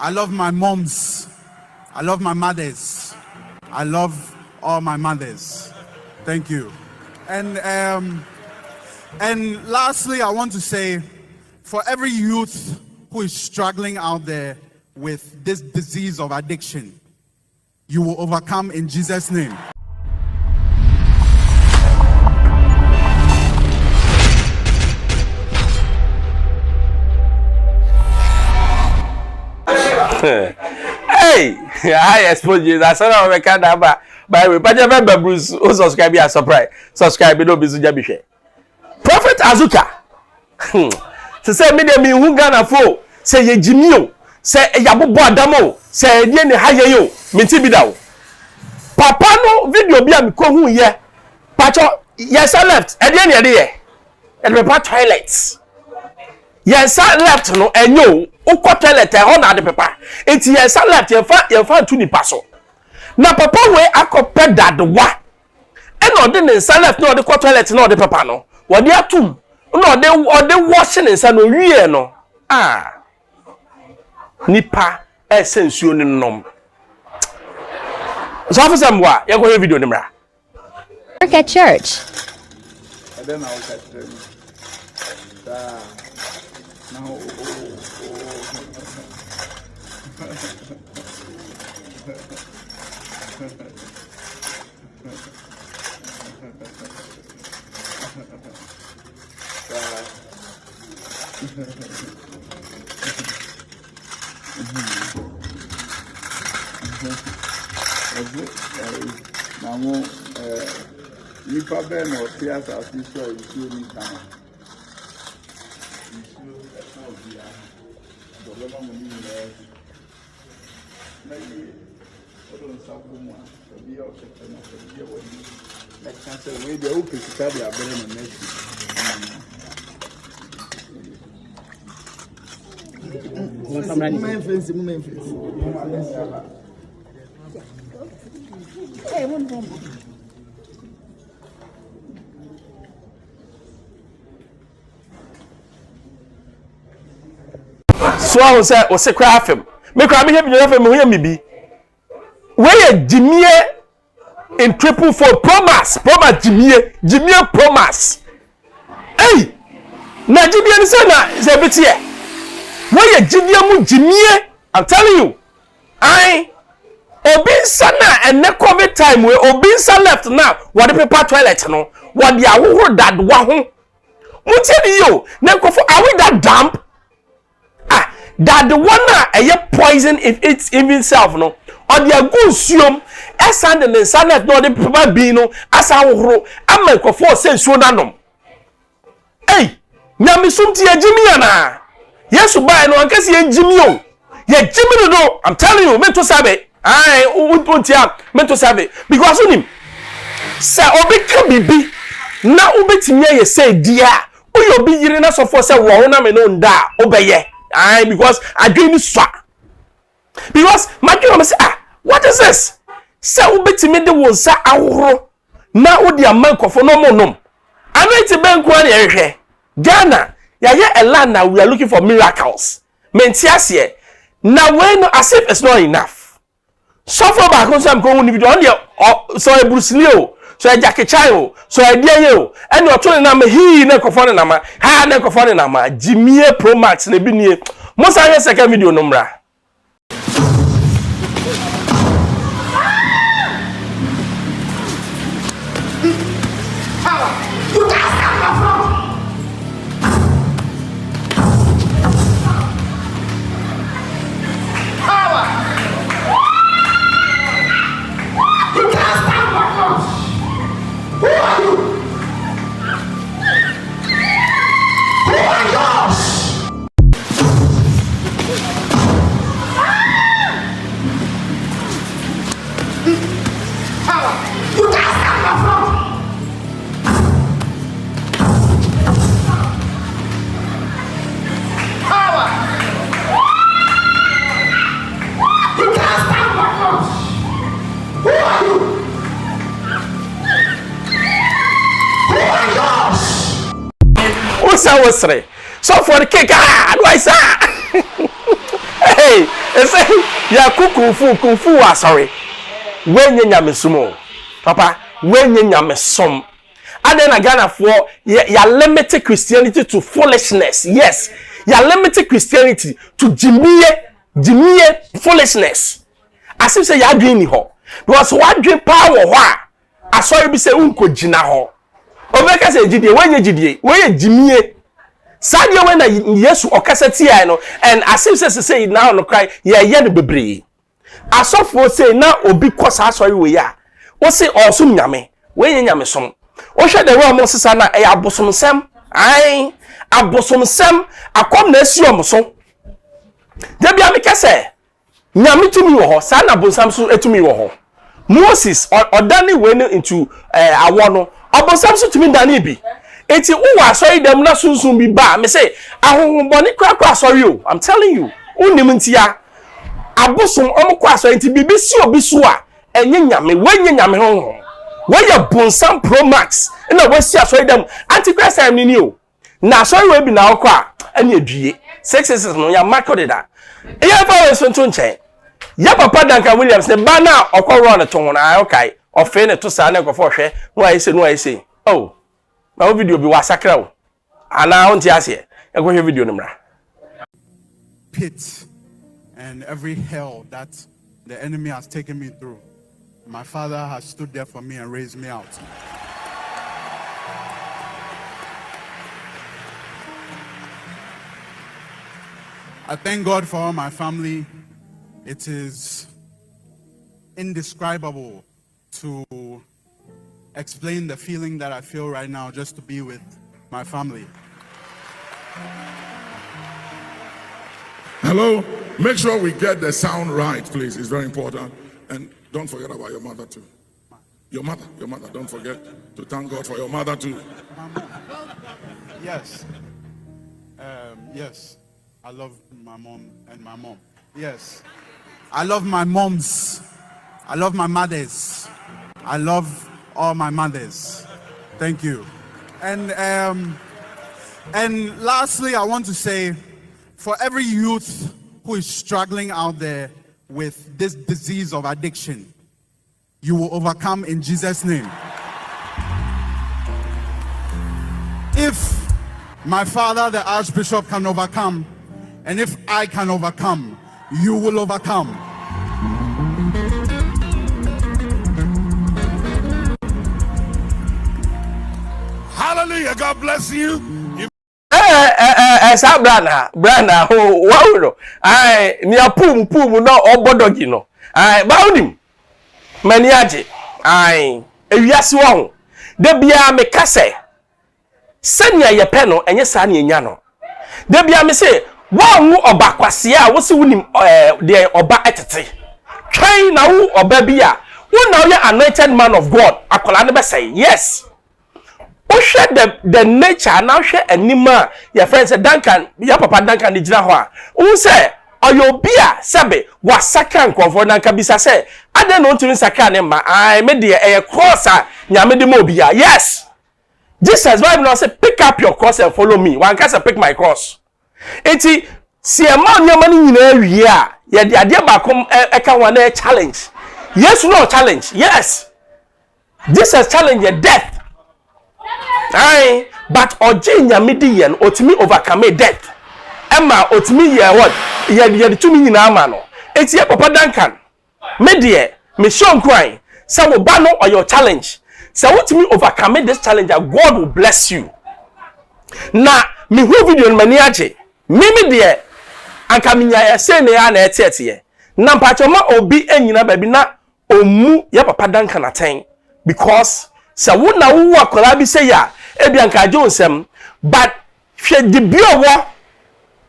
I love my moms. I love my mothers. I love all my mothers. Thank you. And lastly, I want to say, for every youth who is struggling out there with this disease of addiction, you will overcome in Jesus' name. Hey, I expose you. That's all I can have. By the way, but remember, Bruce, who subscribe a surprise. Subscribe, no business, Jabisha. Prophet Azuka. To say, me, who gonna fall? Say, ye Jimmy, say, Yabu Adamo, say, ye, Hayo, Mintibidao. Papa, no video be a who ye. Pacho, yes, I left. At the end of the year, and the toilets. Yes, I left no and you uko toilet e na de papa. Enti yes, I left ye fa tu ni paso. Na papa we akopɛ dadwa. E no de ne nsa left no de ko toilet no de papa no. Wo de atum. No de wash ne nsa no wie no. Ah. Nipa e sensuo ni nom. So after some wa, ye go video ni mra. Work at church. And then I'll catch them. No. Nipa bẹ́ẹ̀ na ọtí àtàtì sọ ìṣú ní kàn. Ìṣú ẹ̀fọ́ òbí à dọ̀bẹ́ máa mú ní ilẹ̀ ẹ̀sìn. Lẹ́yìn ọdún nsáfù mu à òbí ọ̀kẹ́kẹ́ náà òbí ẹ̀wọ̀ ní. Ẹ̀ka sẹ́ wọ́n èdè ó pèsè káàdì abẹ́rẹ́ nà mẹ́sì. So I say o se craft him. Me cry me hear me hear me bi. Where Jimmy in 444 promise Jimmy promise. Hey, na Jimmy ni say na say betie. Where Jimmy, I'm telling you. Obinsa na and COVID time where Obinsa left now. What the paper toilet no? What the awu that wa ho? Muteli yo, na are we that damp? That the one a poison if it's even self no or the good sium and the sanet no the paper be no as our am for sense so nanom. Hey, nyami sumti ya Jimmy ana. Yes, buy no ankasi ya Jimmy o. Ya Jimmy no, I'm telling you, meant to sabe. Meant sabe because on him. Sa obi ka bibi na obetimi ye say dia. Oyo bi yire na so for say wo na me no nda obeye. Because I dream swap. Because my dream say, what is this? Say obetimi de won sa ahoro na odi amankofo no mo nom. Anointi ben kwa na ehwe. Ghana, a land now we are looking for miracles. Mentiasie. Now when as if it's not enough. So far back on some go video on the so a Bruce Lee, so a Jackie Chan, so a Dio, and you're telling them he never phone number, ha never phone number, Jimmy Pro Max, and be near. Most I second video number. Who are you? Who are yours? na wosre. So for the cake, do I say? Hey, say ya kufu sorry. When you nyame sumo. Papa, when you nyame som. And then again for ya limited Christianity to foolishness. Yes. Ya limited Christianity to jimiye foolishness. As if say ya dream ho. Because what dream power wa. Aso bi say unko jina ho. Obeka say jidie when you jimiye. Sadia when Yesu okasa tia no and as if say now no cry ye no bebre. Asofo say na obi kosa asori we ya. Wo say osum nyame, we nyame som. Wo hwe de we mo sesa na e abosomsem. Ai, abosomsem akom na esi omso. De bia me kese nyame tumi wo ho, sa na abosam so etumi wo ho. Moses odani we into awo no. Abosam so tumi dani bi. Eti uwa asori dem na sunsun bi ba. Me say ahohoboni krakra asori o. I'm telling you. Unim ntia abosom omko asori nti bibisi obi so a enye nyame wenye nyame ho. Where bonsam pro max na wasi asori dem antichrist am ni o. Na asori we bi na okwa ene adue. Success no ya market da. E ya fa we so nchen. Ya papa Duncan Williams ne ba na okwa run to ho na okay. Ofe ne to sa na ekofo hwe. No ayese. Oh. My video be wasakra o. Ana on ti ase. E go hwe video no mra. Pit and every hell that the enemy has taken me through. My father has stood there for me and raised me out. I thank God for all my family. It is indescribable to explain the feeling that I feel right now just to be with my family. Hello, make sure we get the sound right, please. It's very important. And don't forget about your mother too. Your mother, don't forget to thank God for your mother too. Yes. Yes. I love my mom and my mom. Yes. I love my moms. I love my mothers. I love all my mothers. Thank you. And lastly, I want to say, for every youth who is struggling out there with this disease of addiction, you will overcome in Jesus' name. If my father, the Archbishop, can overcome, and if I can overcome, you will overcome. Hallelujah. God bless you. Esa brana wow no ai ni apum no obodogi no ai baudim mani age ai ewiase wo ho de bia me kase senya ye pe no enye sa na enya no de bia me se wo wu obakwase a wo se wunim de oba etete twen na wo oba bia wo na wo anointed man of God akola ne be say yes. The nature now share anima your friend said Duncan your papa Duncan the ho who say oyo bia sebe wasaka nkonfo na nka bisa say ade no ntumi saka ne ma I me de e cross a nyame de mo bia yes Jesus Bible now say pick up your cross and follow me one can say pick my cross enti si e ma nyama ni nyina awie a ye de ade ba kom e ka wana challenge yes no challenge yes Jesus challenge your death. Aye, but oje nyame di yen otimi overcome death. Emma otimi ye what? Ye de tumi nyina ama no. Eti e papa Duncan. Me de me show crying. Say wo ba no or your challenge. Say otimi overcome this challenge, God will bless you. Na me hu video no mani age. Me de anka me nya say ne ya na etete. Na mpachoma obi anyina ba bi na omu ye papa Duncan aten because say wo na wo akola bi say ya Ebianka Jonesem, but she the bio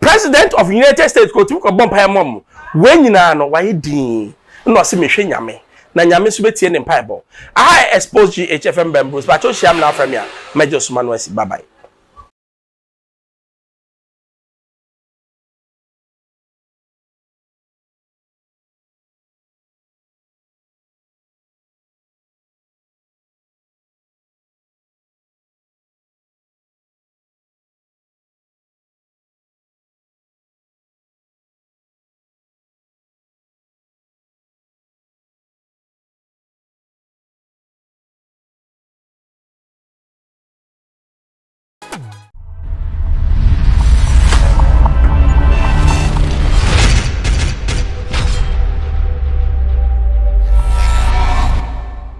President of United States ko tiko bompa mom when nyina no why din no se mehwe nyame na nyame so betie ne mpaibo I expose GHFM bambos but to sham na from ya major suma no asi bye bye.